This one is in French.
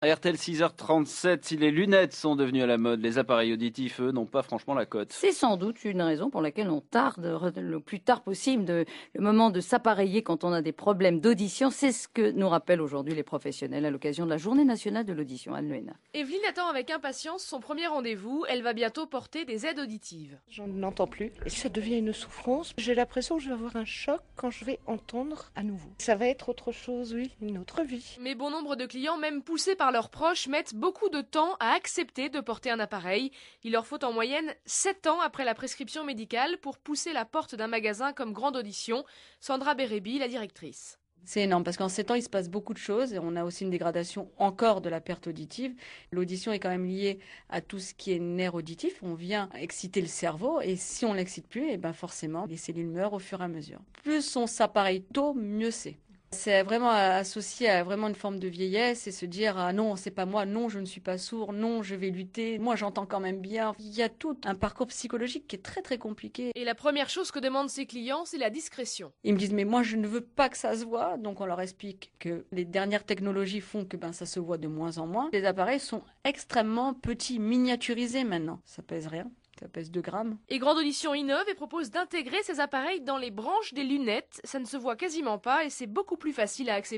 RTL 6h37, si les lunettes sont devenues à la mode, les appareils auditifs, eux, n'ont pas franchement la cote. C'est sans doute une raison pour laquelle on tarde le plus tard possible le moment de s'appareiller quand on a des problèmes d'audition. C'est ce que nous rappellent aujourd'hui les professionnels à l'occasion de la Journée nationale de l'audition. Anne Lehena. Evelyne attend avec impatience son premier rendez-vous. Elle va bientôt porter des aides auditives. Je n'entends plus. Et ça devient une souffrance. J'ai l'impression que je vais avoir un choc quand je vais entendre à nouveau. Ça va être autre chose, oui, une autre vie. Mais bon nombre de clients, même poussés par leurs proches, mettent beaucoup de temps à accepter de porter un appareil. Il leur faut en moyenne 7 ans après la prescription médicale pour pousser la porte d'un magasin comme Grande Audition. Sandra Bérébi, la directrice. C'est énorme parce qu'en 7 ans, il se passe beaucoup de choses et on a aussi une dégradation encore de la perte auditive. L'audition est quand même liée à tout ce qui est nerf auditif. On vient exciter le cerveau et si on l'excite plus, forcément, les cellules meurent au fur et à mesure. Plus on s'appareille tôt, mieux c'est. C'est vraiment associé à vraiment une forme de vieillesse et se dire ah non c'est pas moi, non je ne suis pas sourd, non je vais lutter, moi j'entends quand même bien. Il y a tout un parcours psychologique qui est très très compliqué. Et la première chose que demandent ses clients, c'est la discrétion. Ils me disent mais moi je ne veux pas que ça se voit, donc on leur explique que les dernières technologies font que ça se voit de moins en moins. Les appareils sont extrêmement petits, miniaturisés maintenant, ça pèse rien. Ça pèse 2 grammes. Et Grande Audition innove et propose d'intégrer ces appareils dans les branches des lunettes. Ça ne se voit quasiment pas et c'est beaucoup plus facile à accepter.